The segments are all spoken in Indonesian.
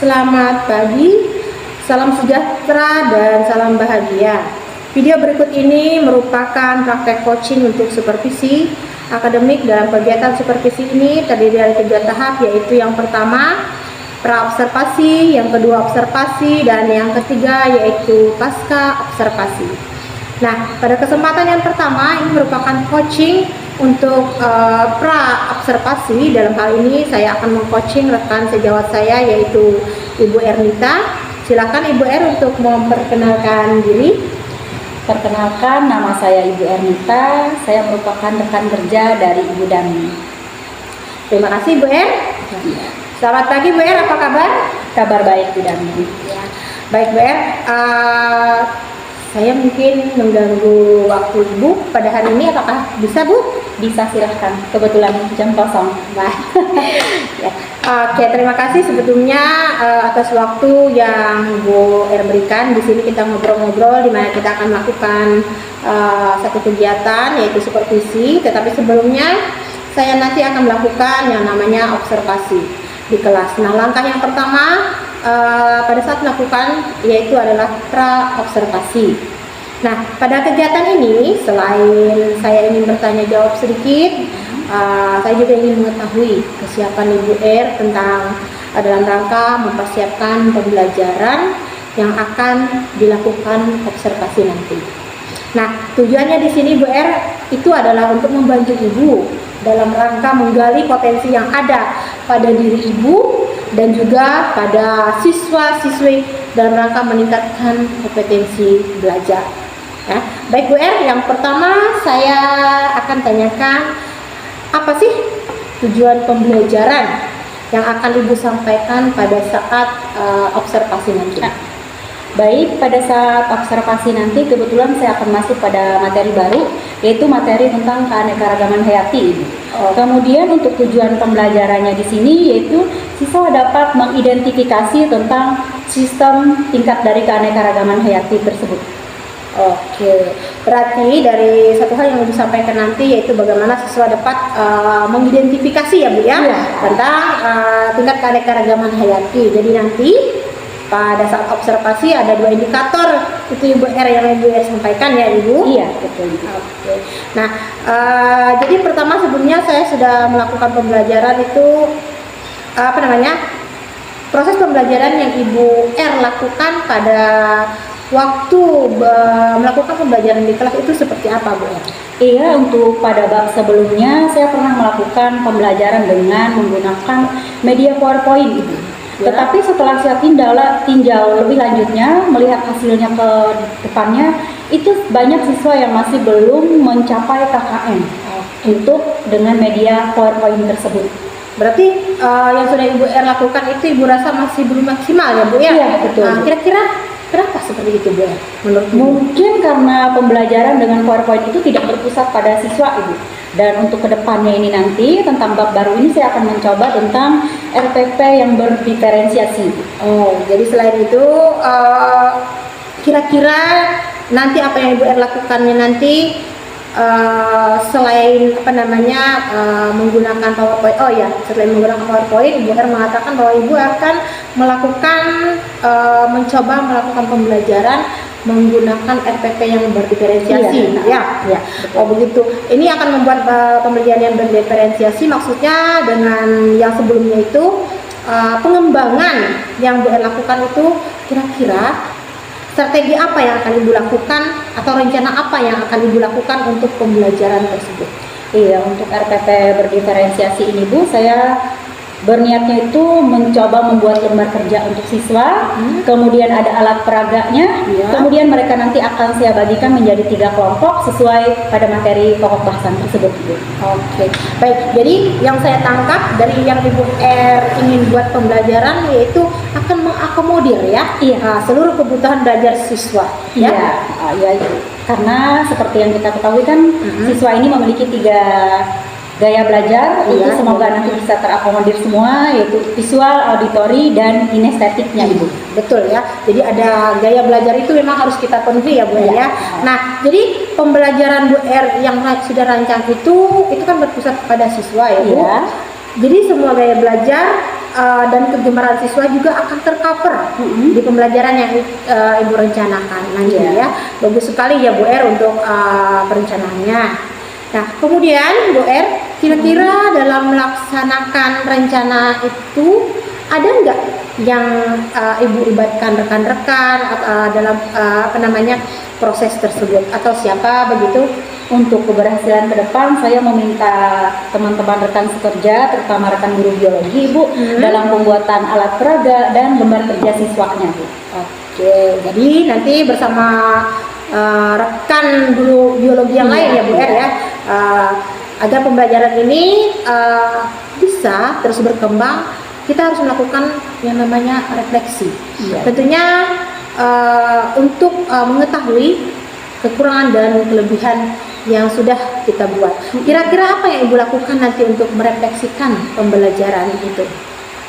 Selamat pagi, salam sejahtera dan salam bahagia. Video berikut ini merupakan praktek coaching untuk supervisi akademik. Dalam kegiatan supervisi ini terdiri dari 3 tahap, yaitu yang pertama pra-observasi, yang kedua observasi, dan yang ketiga yaitu pasca observasi. Nah, pada kesempatan yang pertama ini merupakan coaching untuk pra-observasi. Dalam hal ini saya akan meng-coaching rekan sejawat saya yaitu Ibu Ernita. Silakan Ibu untuk memperkenalkan diri. Perkenalkan, nama saya Ibu Ernita. Saya merupakan rekan kerja dari Ibu Dami. Terima kasih Bu Selamat pagi Bu apa kabar? Kabar baik Bu Dami. Ya. Baik Bu saya mungkin mengganggu waktu Ibu pada hari ini, apakah bisa Bu? Bisa, silahkan. Kebetulan jam kosong. Baik. Ya. Oke, terima kasih sebetulnya atas waktu yang Bu berikan. Di sini kita ngobrol-ngobrol, di mana kita akan melakukan satu kegiatan yaitu supervisi. Tetapi sebelumnya saya nanti akan melakukan yang namanya observasi di kelas. Nah, langkah yang pertama pada saat melakukan yaitu adalah pra-observasi. Nah, pada kegiatan ini selain saya ingin bertanya jawab sedikit, saya juga ingin mengetahui kesiapan Ibu tentang dalam rangka mempersiapkan pembelajaran yang akan dilakukan observasi nanti. Nah, tujuannya di sini Bu itu adalah untuk membantu Ibu dalam rangka menggali potensi yang ada pada diri Ibu dan juga pada siswa-siswi dalam rangka meningkatkan kompetensi belajar. Ya. Baik Bu yang pertama saya akan tanyakan, apa sih tujuan pembelajaran yang akan Ibu sampaikan pada saat observasi nanti? Baik, pada saat observasi nanti kebetulan saya akan masuk pada materi baru, yaitu materi tentang keanekaragaman hayati. Kemudian untuk tujuan pembelajarannya di sini yaitu siswa dapat mengidentifikasi tentang sistem tingkat dari keanekaragaman hayati tersebut. Oke, berarti dari satu hal yang disampaikan nanti yaitu bagaimana siswa dapat mengidentifikasi ya Bu tentang tingkat keanekaragaman hayati. Jadi nanti pada saat observasi ada 2 indikator itu Ibu yang Ibu sampaikan ya Ibu? Iya, betul. Oke. Nah, jadi pertama sebelumnya saya sudah melakukan pembelajaran itu proses pembelajaran yang Ibu lakukan pada waktu melakukan pembelajaran di kelas itu seperti apa Bu Iya, untuk pada bab sebelumnya saya pernah melakukan pembelajaran dengan menggunakan media PowerPoint Ibu. Tetapi setelah saya tinjau lebih lanjutnya, melihat hasilnya ke depannya, itu banyak siswa yang masih belum mencapai KKM untuk dengan media PowerPoint tersebut. Berarti yang sudah Ibu lakukan itu Ibu rasa masih belum maksimal ya Bu Iya, betul. Kira-kira kenapa seperti itu Bu menurut Ibu? Mungkin karena pembelajaran dengan PowerPoint itu tidak berpusat pada siswa Ibu. Dan untuk kedepannya ini nanti tentang bab baru ini saya akan mencoba tentang RPP yang berdiferensiasi. Oh, jadi selain itu kira-kira nanti apa yang Ibu lakukannya nanti selain menggunakan PowerPoint. Oh ya, selain menggunakan PowerPoint, Ibu mengatakan bahwa Ibu akan mencoba melakukan pembelajaran menggunakan RPP yang berdiferensiasi. Ya. Oh begitu. Ini akan membuat pembelajaran yang berdiferensiasi, maksudnya dengan yang sebelumnya itu pengembangan yang Ibu lakukan itu kira-kira strategi apa yang akan Ibu lakukan atau rencana apa yang akan Ibu lakukan untuk pembelajaran tersebut? Iya, untuk RPP berdiferensiasi ini Bu, saya berniatnya itu mencoba membuat lembar kerja untuk siswa, kemudian ada alat peraganya, kemudian mereka nanti akan saya bagikan menjadi 3 kelompok sesuai pada materi pokok bahasan tersebut. Oke, baik. Jadi yang saya tangkap dari yang Ibu ingin buat pembelajaran yaitu akan mengakomodir seluruh kebutuhan belajar siswa. Iya. Karena seperti yang kita ketahui kan siswa ini memiliki 3 gaya belajar, itu semoga nanti bisa terakomodir semua, yaitu visual, auditori, dan kinestetiknya Ibu. Betul ya, jadi ada gaya belajar itu memang harus kita penuhi ya Bu ya. Nah, jadi pembelajaran Bu R yang sudah rancang itu kan berpusat pada siswa ya Bu. Iya. Jadi semua gaya belajar dan kegemaran siswa juga akan tercover di pembelajaran yang Ibu rencanakan nanti ya. Bagus sekali ya Bu R untuk perencanaannya. Nah, kemudian Bu R, kira-kira dalam melaksanakan rencana itu ada nggak yang Ibu libatkan rekan-rekan dalam proses tersebut atau siapa begitu? Untuk keberhasilan ke depan, saya meminta teman-teman rekan sekerja, terutama rekan guru biologi, Bu, dalam pembuatan alat peraga dan lembar kerja siswanya, Bu. Oke, jadi nanti bersama rekan guru biologi yang lain ya Bu R ya, agar pembelajaran ini bisa terus berkembang, kita harus melakukan yang namanya refleksi. Tentunya untuk mengetahui kekurangan dan kelebihan yang sudah kita buat. Kira-kira apa yang Ibu lakukan nanti untuk merefleksikan pembelajaran itu?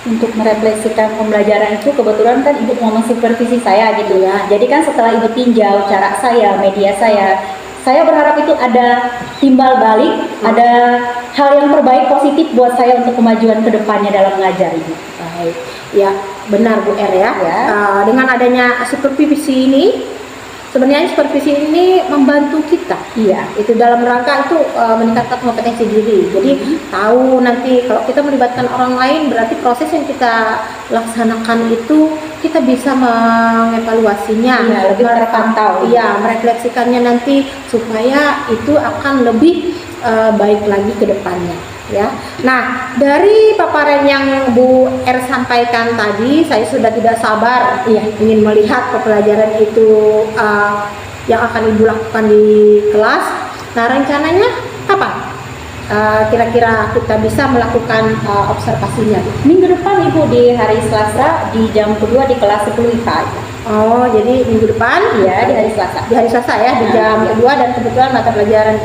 Untuk merefleksikan pembelajaran itu, kebetulan kan Ibu mau mensupervisi saya gitu ya. Jadi kan setelah Ibu tinjau cara saya, media saya berharap itu ada timbal balik, ada hal yang terbaik positif buat saya untuk kemajuan ke depannya dalam mengajar Ibu. Baik, ya benar Bu R ya. Dengan adanya supervisi ini, sebenarnya supervisi ini membantu kita. Iya. Itu dalam rangka itu meningkatkan kompetensi diri. Jadi tahu nanti kalau kita melibatkan orang lain, berarti proses yang kita laksanakan itu kita bisa mengevaluasinya, lebih terpantau. Iya, merefleksikannya nanti supaya itu akan lebih baik lagi ke depannya. Ya, nah dari paparan yang Bu R sampaikan tadi, saya sudah tidak sabar ingin melihat pembelajaran itu yang akan Ibu lakukan di kelas. Nah, rencananya kapan? Kira-kira kita bisa melakukan observasinya? Minggu depan Ibu, di hari Selasa di jam kedua di kelas 10 IPA. Oh, jadi minggu depan ya, di hari Selasa. Di hari Selasa ya, di jam kedua, dan kebetulan mata pelajaran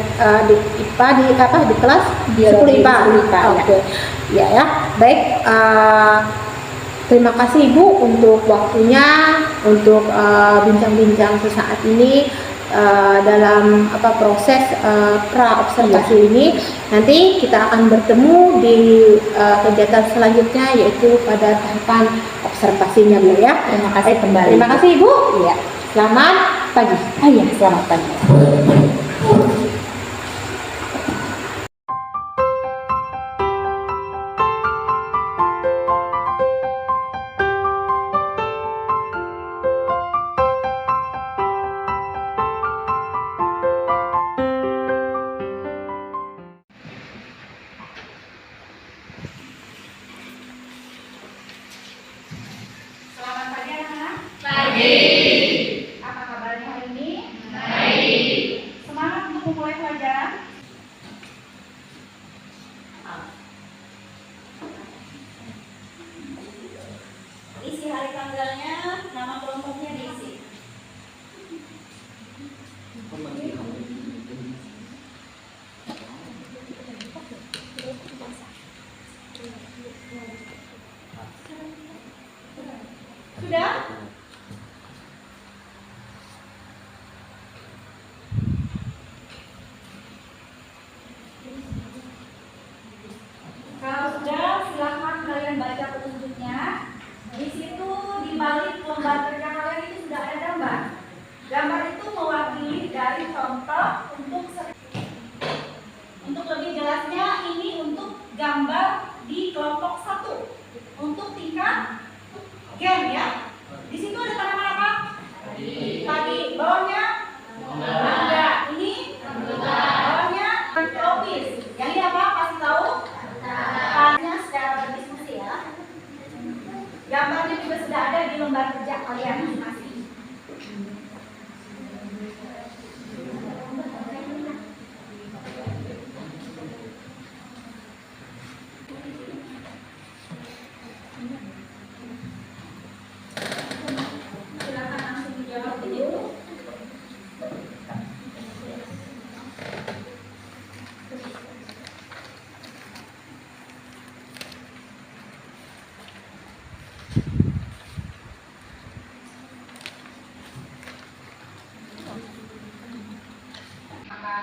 di IPA di kelas 10 IPA. Oke. Ya. Baik. Terima kasih Ibu untuk waktunya, untuk bincang-bincang sesaat ini dalam proses pra observasi ini. Nanti kita akan bertemu di kegiatan selanjutnya, yaitu pada tahapan observasinya Bu ya. Terima kasih kembali. Terima kasih Ibu. Iya. Selamat pagi. Selamat pagi. Apa kabarnya hari ini? Baik.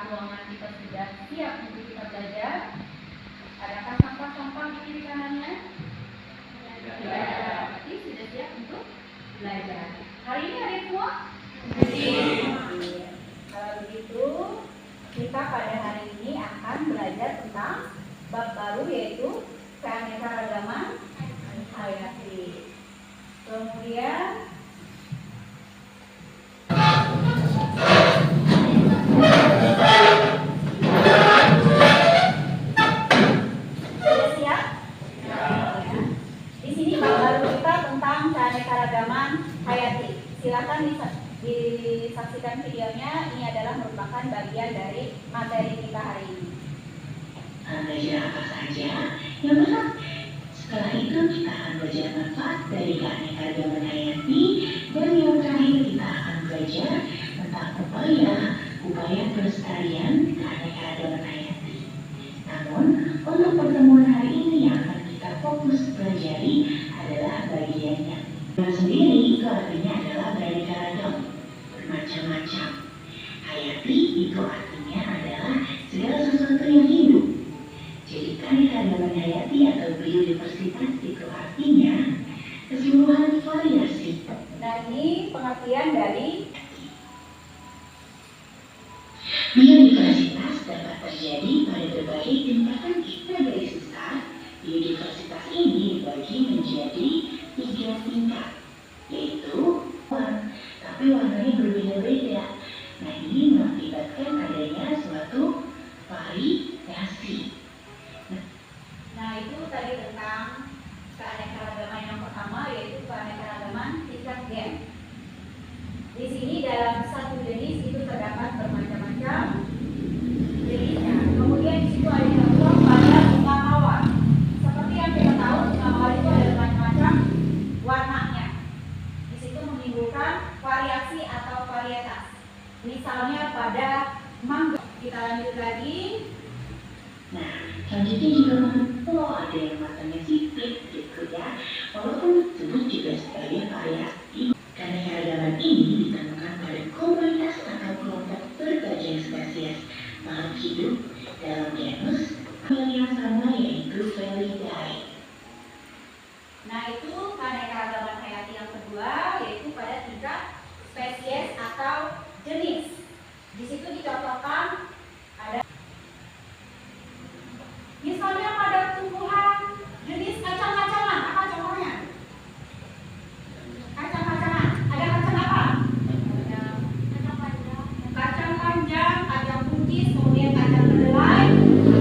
ruangan kita sudah siap untuk kita belajar? Adakah sampah-sampah di kiri kanannya? Tidak ada. Berarti sudah siap untuk belajar. Hari ini ada semua? Kalau begitu, kita pada hari ini akan belajar tentang bab baru, yaitu keanekaragaman hayati. Kemudian sudah siap? Di sini bab baru kita tentang keanekaragaman hayati. Silakan disaksikan videonya. Ini adalah merupakan bagian dari materi kita hari ini. Belajar apa saja yang berat. Setelah itu kita akan belajar manfaat dari keanekaragaman hayati, dan yang terakhir kita akan belajar tentang upaya pelestarian keanekaragaman hayati. Namun, untuk pertemuan hari ini yang akan kita fokus pelajari adalah bagian yang sendiri. Itu artinya adalah beraneka ragam, bermacam-macam. Hayati itu artinya adalah segala sesuatu yang hidup. Jadi keanekaragaman hayati atau biodiversitas itu artinya keseluruhan variasi. Nah, ini pengertian dari Biodiversitas dapat terjadi pada berbagai tingkatan. Kita garis besar, biodiversitas ini dibagi menjadi 3 tingkat, yaitu warna, tapi warnanya berbeda-beda. Nah, ini mengakibatkan adanya suatu variasi. Nah, itu tadi tentang keanekaragaman yang pertama, yaitu keanekaragaman tingkat gen. Di sini dalam satu jenis itu terdapat bermacam-macam jenisnya. Kemudian di situ ada yang contoh pada bunga mawar. Seperti yang kita tahu, bunga mawar itu ada macam-macam warnanya. Di situ menimbulkan variasi atau varietas. Misalnya pada mangga. Kita lanjut lagi. Nah, selanjutnya juga ada yang matanya sipit gitu ya, walaupun disebut juga sebagai variasi. Keanekaragaman ini ditemukan pada komunitas atau kelompok berbagai spesies makhluk hidup dalam genus yang sama, yaitu Felidae. Nah, itu keanekaragaman hayati yang kedua, yaitu pada tingkat spesies atau jenis. Di situ dicontohkan ada misalnya pada tumbuhan jenis kacang-kacangan. Apa contohnya? Kacang-kacangan. Ada kacang apa? Kacang panjang, kacang buncis, kemudian kacang kedelai,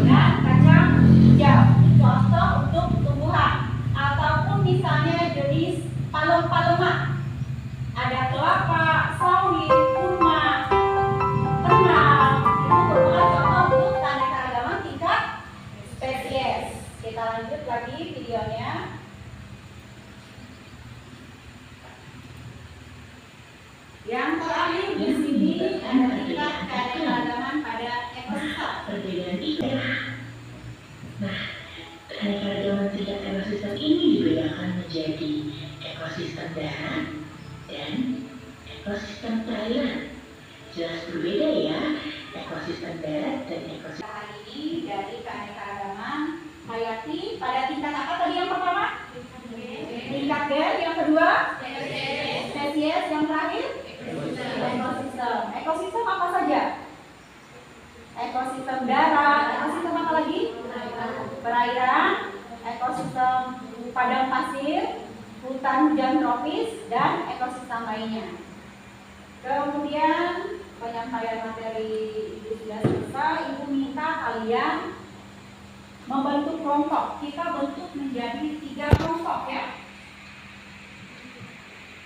dan kacang hijau. Contoh untuk tumbuhan. Ataupun misalnya jenis palem-palemak. Ada kelapa, sawit, kurma, kenal. Itu merupakan contoh untuk keanekaragaman tingkat spesies. Kita lanjut lagi videonya. Yang terakhir di sini ada tingkat keanekaragaman pada ekosistem. Perbedaan itu. Nah, keanekaragaman tingkat ekosistem ini dibedakan menjadi ekosistem darat dan ekosistem perairan. Jelas berbeda ya, ekosistem darat dan ekosistem. Hari ini dari keanekaragaman hayati pada tingkat apa tadi yang pertama? Tingkat gen. Yang kedua? Spesies. Yang terakhir? Ekosistem. Ekosistem apa saja? Ekosistem darat. Ekosistem apa lagi? Perairan. Ekosistem padang pasir, hutan hujan tropis, dan ekosistem lainnya. Kemudian penyampaian materi Ibu sudah selesai. Ibu minta kalian membentuk kelompok. Kita bentuk menjadi 3 kelompok ya.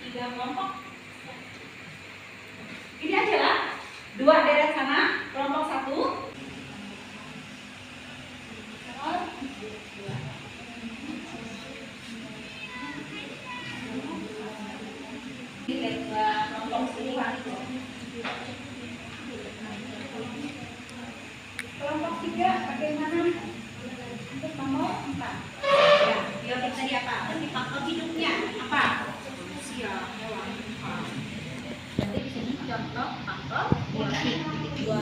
3 kelompok. Ini aja lah. 2 deret sana, kelompok 1. Kelompok puluhan. Kelompok 3 bagaimana? Untuk nomor 4. Ya, biotip tadi apa? Berarti faktor hidupnya apa? Usia hewan. Jadi di sini contoh faktor biotip. 2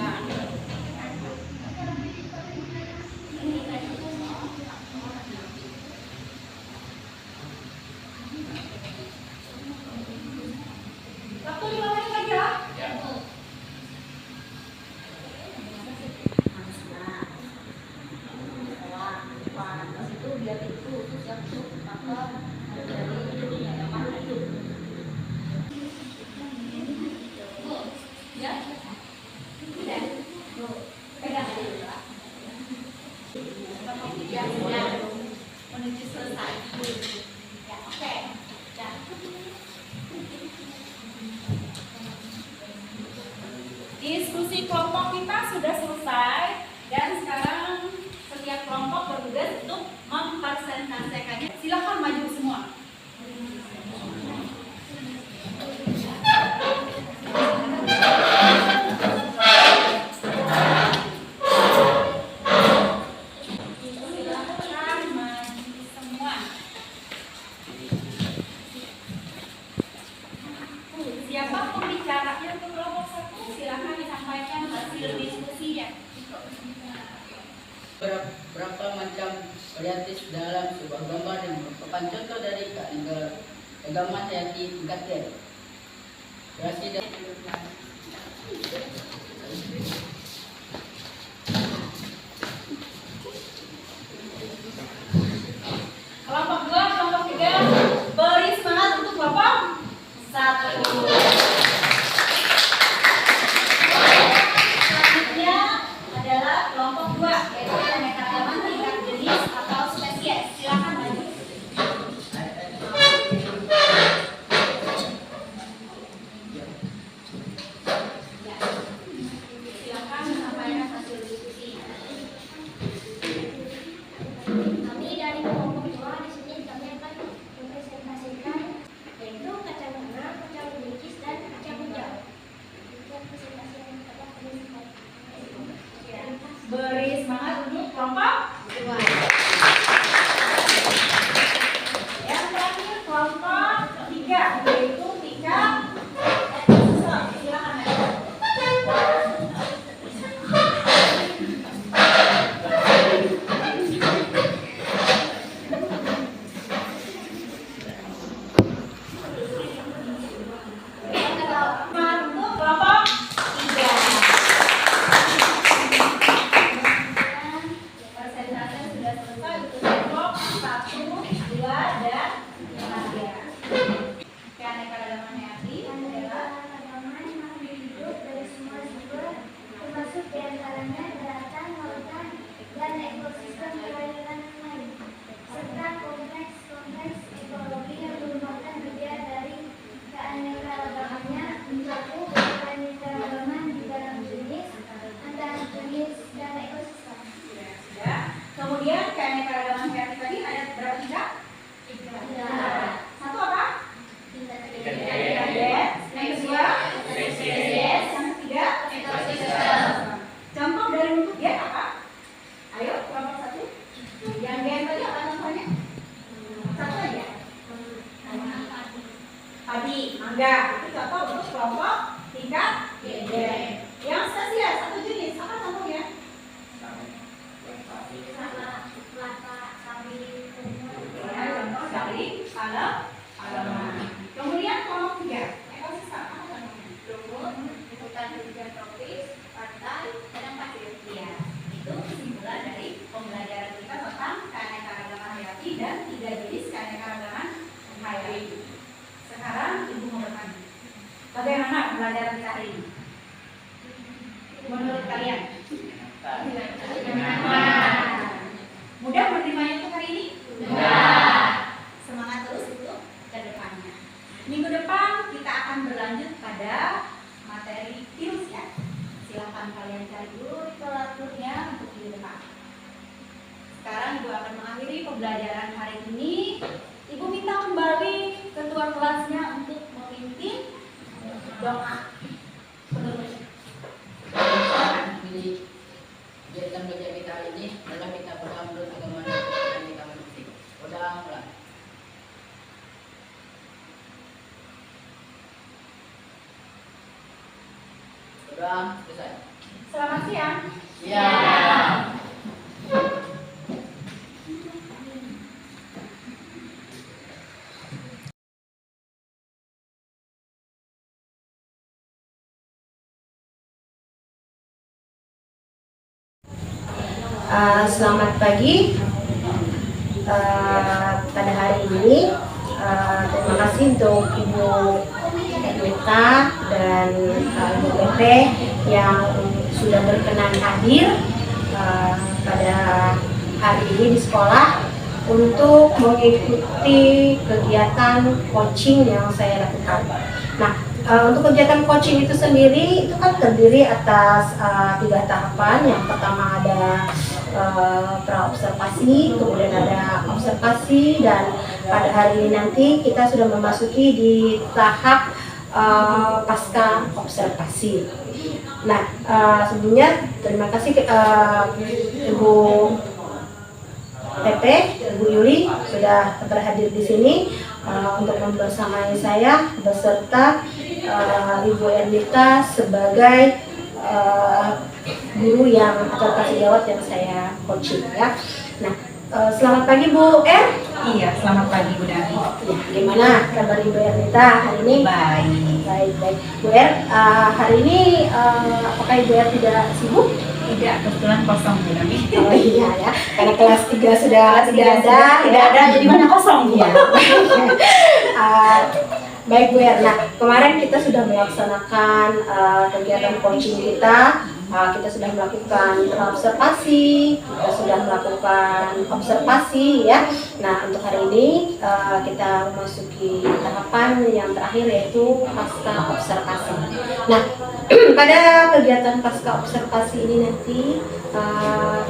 sudah selesai dan sekarang setiap kelompok bertugas untuk mempresentasikannya. Silakan maju semua. Siapa pembicaranya untuk kelompok 1? Silakan disampaikan hasil diskusinya. Berapa macam variatif dalam sebuah gambar yang merupakan contoh dari keagamaan hayati tingkat T. Durasi dan Kelompok 2, kelompok 3, beri semangat untuk kelompok 1. Selanjutnya adalah kelompok 2, yaitu keanekaragaman tingkat jenis atau spesies. Silakan maju. Ya. Silakan sampaikan hasil diskusi. Kami dari kelompok 2 di sini kami akan mempresentasikan yaitu kacang merah, kacang buncis dan kacang hijau. Untuk presentasi yang dapat kami Beri semangat untuk kelompok 2. Yang terakhir kelompok 3, yaitu tingkat ekosistem. Silakan maju. Semangat untuk kelompok 3. Persentase sudah selesai untuk kelompok 1, 2, dan 3. Keanekaragaman hayati adalah keragaman makhluk hidup dari semua sumber, termasuk diantaranya daratan, lautan, dan ekosistem perairan lain, serta kompleks ekologi yang merupakan bagian dari keanekaragamannya mencakup keanekaragaman di dalam jenis, antar jenis, dan ekosistem. ya. Kemudian keanekaragaman hayati tadi ada berapa tingkat? 3. Satu apa? Tingkat yang kedua spesies, yang ketiga ekosistem. Contoh dari bentuk gen apa? Ayo kelompok 1. Yang gen tadi apa contohnya? Satu aja. Padi, mangga, itu contoh untuk kelompok tingkat gen. Yang spesies satu jenis apa contohnya? Contoh dari halaman. Kemudian kelompok 3, ekosistem apa contohnya? Lumut, hutan hujan tropis, pantai, padang pasir. Iya, itu kesimpulan dari pembelajaran kita tentang keanekaragaman hayati dan 3 jenis keanekaragaman hayati. Sekarang Ibu mau bertanya, bagaimana pembelajaran kita hari ini? Menurut kalian? Mudah menerimanya untuk hari ini? Semangat terus untuk ke depannya. Minggu depan kita akan berlanjut pada materi virus ya. Silahkan kalian cari dulu literaturnya untuk minggu depan. Sekarang Ibu akan mengakhiri pembelajaran hari ini. Ibu minta kembali ketua kelasnya untuk memimpin doa penutup. Jadi kegiatan belajar kita hari ini adalah kita berdoa menurut agama dan kita menuntut. Berdoa mulai. Berdoa selesai. Selamat siang. Ya. Selamat pagi. Pada hari ini terima kasih untuk Ibu Ermita dan Ibu PP yang sudah berkenan hadir pada hari ini di sekolah untuk mengikuti kegiatan coaching yang saya lakukan. Nah, untuk kegiatan coaching itu sendiri itu kan terdiri atas 3 tahapan. Yang pertama ada praobservasi, kemudian ada observasi, dan pada hari ini nanti kita sudah memasuki di tahap pasca observasi. Nah, sebelumnya terima kasih Ibu PP, Ibu Yuli sudah berhadir di sini untuk membersamai saya beserta Ibu Ernita sebagai guru yang atau kasih jawab yang saya coaching ya. Nah, selamat pagi Bu R. Iya, selamat pagi Bu Dari. Ya, gimana kabar Ibu Ernita hari ini? Baik. Bu R, hari ini apakah Ibu R tidak sibuk? Tidak, kebetulan kosong Bu Dari. Oh iya ya, karena kelas 3 sudah tidak ada, jadi mana kosong ya. Baik Bu Er, nah kemarin kita sudah melaksanakan kegiatan coaching kita. Kita sudah melakukan observasi, kita sudah melakukan observasi ya. Nah untuk hari ini kita memasuki tahapan yang terakhir yaitu pasca observasi. Nah pada kegiatan pasca observasi ini nanti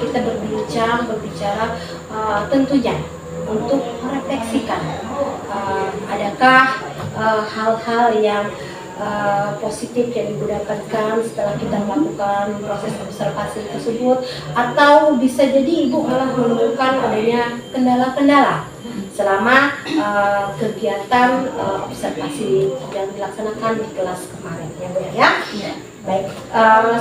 kita berbicara tentunya untuk merefleksikan adakah hal-hal yang positif yang Ibu dapatkan setelah kita melakukan proses observasi tersebut, atau bisa jadi Ibu malah menemukan adanya kendala-kendala selama kegiatan observasi yang dilaksanakan di kelas kemarin ya Bu ya. Baik,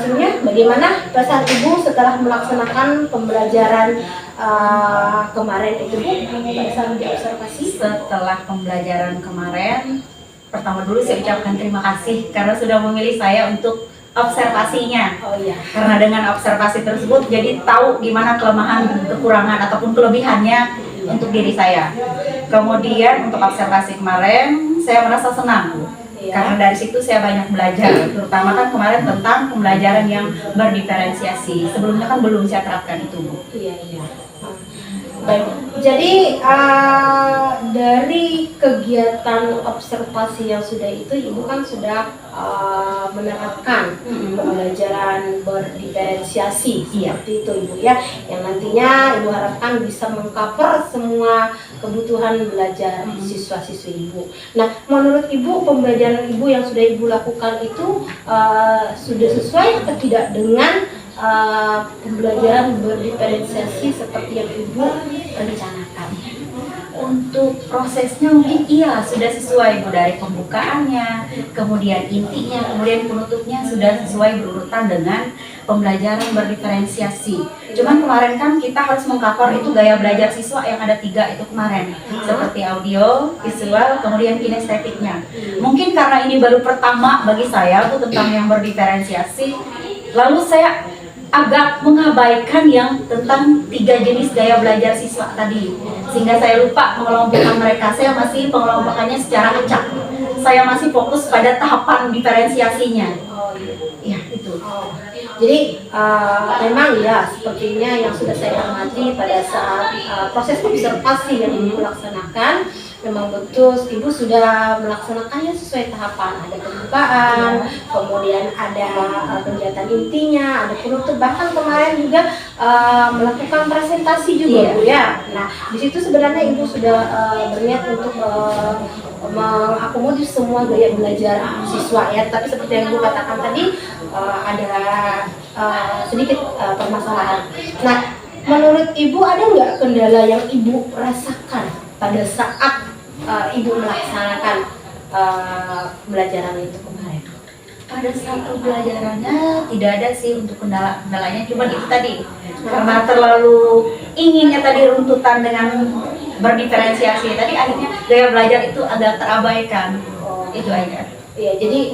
sebelumnya bagaimana perasaan Ibu setelah melaksanakan pembelajaran kemarin itu Bu pada saat di observasi? Setelah pembelajaran kemarin, pertama dulu saya ucapkan terima kasih karena sudah memilih saya untuk observasinya. Oh iya. Karena dengan observasi tersebut jadi tahu gimana kelemahan, kekurangan ataupun kelebihannya untuk diri saya. Kemudian untuk observasi kemarin saya merasa senang Bu. Iya. Karena dari situ saya banyak belajar, terutama kan kemarin tentang pembelajaran yang berdiferensiasi. Sebelumnya kan belum saya terapkan itu Bu. Iya. Baik, jadi dari kegiatan observasi yang sudah itu, Ibu kan sudah menerapkan pembelajaran berdiferensiasi seperti itu Ibu ya, yang nantinya Ibu harapkan bisa mengcover semua kebutuhan belajar siswa-siswi Ibu. Nah, menurut Ibu pembelajaran Ibu yang sudah Ibu lakukan itu sudah sesuai atau tidak dengan pembelajaran berdiferensiasi seperti yang Ibu rencanakan? Untuk prosesnya mungkin iya sudah sesuai Bu, dari pembukaannya, kemudian intinya, kemudian penutupnya sudah sesuai berurutan dengan pembelajaran berdiferensiasi. Cuman kemarin kan kita harus mengcover itu gaya belajar siswa yang ada 3 itu kemarin, seperti audio, visual, kemudian kinestetiknya. Mungkin karena ini baru pertama bagi saya tuh tentang yang berdiferensiasi, lalu saya agak mengabaikan yang tentang 3 jenis gaya belajar siswa tadi, sehingga saya lupa mengelompokkan mereka. Saya masih pengelompokannya secara acak. Saya masih fokus pada tahapan diferensiasinya. Ya itu. Jadi memang ya sepertinya yang sudah saya amati pada saat proses observasi yang Ibu laksanakan, memang betul Ibu sudah melaksanakannya sesuai tahapan. Ada pembukaan, kemudian ada kegiatan intinya, ada penutup, bahkan kemarin juga melakukan presentasi juga Bu ya. Nah di situ sebenarnya Ibu sudah berniat untuk mengakomodir semua gaya belajar siswa ya. Tapi seperti yang Ibu katakan tadi ada sedikit permasalahan. Nah menurut Ibu ada nggak kendala yang Ibu rasakan pada saat Ibu melaksanakan pembelajaran itu kemarin? Pada saat pembelajarannya tidak ada sih untuk kendalanya, cuma itu tadi karena terlalu inginnya tadi runtutan dengan berdiferensiasi tadi, akhirnya gaya belajar itu agak terabaikan. Itu aja. Iya, jadi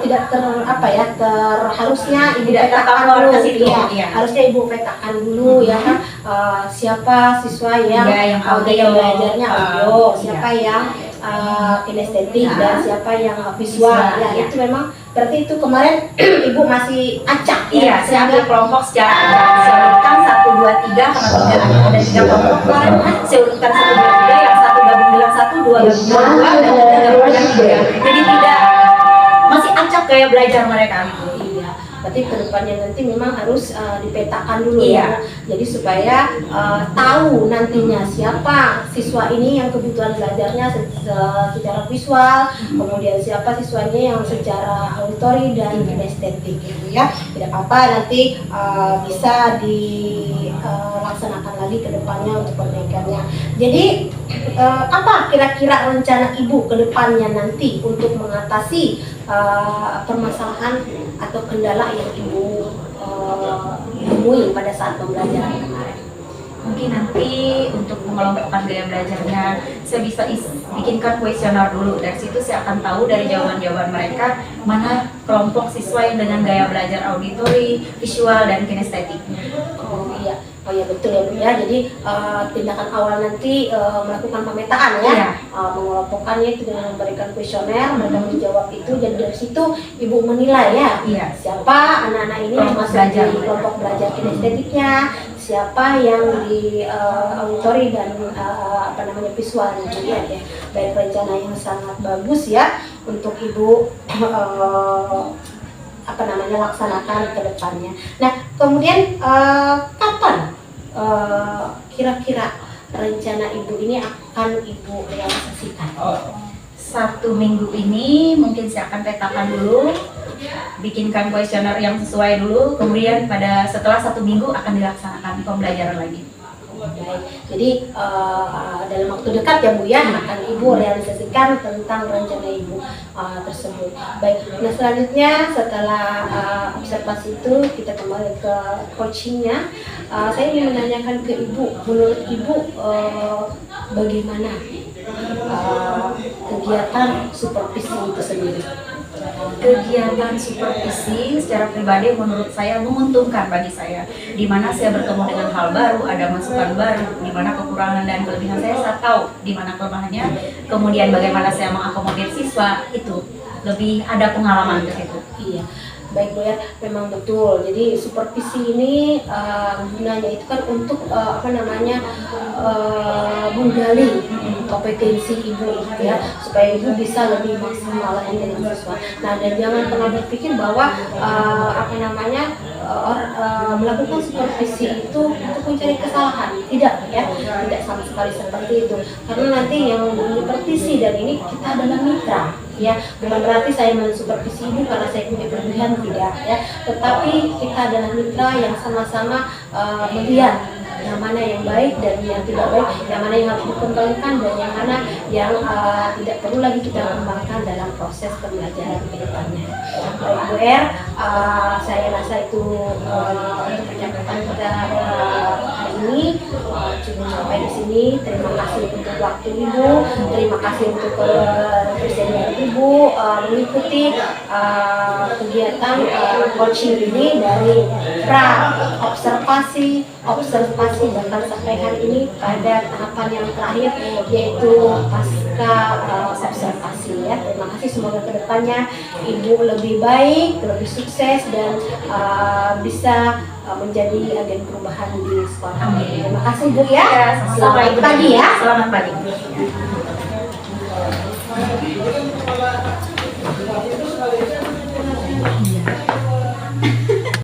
tidak harusnya Ibu Tidak petakan tercover dulu, ke situ, iya. Harusnya Ibu petakan dulu ya kan, siapa siswa yang, yang audio, gaya belajarnya audio, siapa iya. yang kinestetik dan siapa yang visual. Visual, Ya iya. itu memang berarti itu kemarin Ibu masih acak Iya, ya, saya ambil kelompok secara acak. Saya urutkan 1, 2, 3 karena ada 3 kelompok kemarin. Saya urutkan 1, 2, 3, yang 1 gabung dengan 1, 2 gabung dengan 2, dan 3 gabung dengan 3. Jadi tidak gaya belajar mereka gitu. Iya, berarti kedepannya nanti memang harus dipetakan dulu Iya. ya. Jadi supaya tahu nantinya siapa siswa ini yang kebutuhan belajarnya secara visual, kemudian siapa siswanya yang secara auditori dan kinestetik gitu ya. Tidak apa-apa nanti bisa dilaksanakan lagi kedepannya untuk perbaikannya. Jadi apa kira-kira rencana Ibu kedepannya nanti untuk mengatasi permasalahan atau kendala yang Ibu temui pada saat pembelajaran kemarin? Mungkin nanti untuk mengelompokkan gaya belajarnya saya bisa bikinkan kuesioner dulu. Dari situ saya akan tahu dari jawaban-jawaban mereka mana kelompok siswa yang dengan gaya belajar auditori, visual, dan kinestetik. Oh iya betul ya Bu ya. Jadi tindakan awal nanti melakukan pemetaan ya, Iya. mengelompokkannya itu dengan memberikan kuesioner, mereka menjawab itu, dan dari situ Ibu menilai ya, Iya. siapa anak-anak ini yang Kelompok masuk belajar. di kelompok belajar kinestetiknya, siapa yang di auditori dan visual gitu ya. Baik, rencana yang sangat bagus ya untuk Ibu laksanakan ke depannya. Nah, kemudian kapan kira-kira rencana Ibu ini akan Ibu realisasikan? 1 minggu ini mungkin saya akan petakan dulu, bikinkan kuesioner yang sesuai dulu, kemudian setelah 1 minggu akan dilaksanakan pembelajaran lagi. Baik, jadi dalam waktu dekat ya Bu ya akan Ibu realisasikan tentang rencana Ibu tersebut. Baik, nah selanjutnya setelah observasi itu kita kembali ke coachingnya. Saya ingin menanyakan ke Ibu, menurut Ibu bagaimana kegiatan supervisi itu sendiri? Kegiatan supervisi secara pribadi menurut saya menguntungkan bagi saya, di mana saya bertemu dengan hal baru, ada masukan baru, di mana kekurangan dan kelebihan saya tahu di mana kelemahannya, kemudian bagaimana saya mengakomodir siswa, itu lebih ada pengalaman ke situ. Iya, baik Bu ya, memang betul. Jadi supervisi ini gunanya itu kan untuk menggali kompetensi Ibu gitu ya, supaya Ibu bisa lebih maksimal lagi dengan siswa. Nah, dan jangan pernah berpikir bahwa melakukan supervisi itu untuk mencari kesalahan. Tidak ya, tidak sama sekali seperti itu. Karena nanti yang supervisi dan ini kita adalah mitra. Ya, bukan berarti saya mensupervisi Ibu karena saya punya kelebihan, tidak ya. Tetapi kita adalah mitra yang sama-sama melihat yang mana yang baik dan yang tidak baik, yang mana yang harus dikembangkan dan yang mana yang tidak perlu lagi kita kembangkan dalam proses pembelajaran ke depannya. Baik Bu R, saya rasa itu untuk percakapan kita hari ini cukup sampai di sini. Terima kasih untuk waktu Ibu, terima kasih untuk kesediaan Ibu mengikuti kegiatan coaching ini dari observasi bahkan sampai hari ini pada tahapan yang terakhir, yaitu pasca observasi ya. Terima kasih, semoga kedepannya Ibu lebih baik, lebih sukses dan bisa menjadi agen perubahan di sekolah. Terima kasih Bu ya. Selamat Selamat pagi ya. Selamat pagi.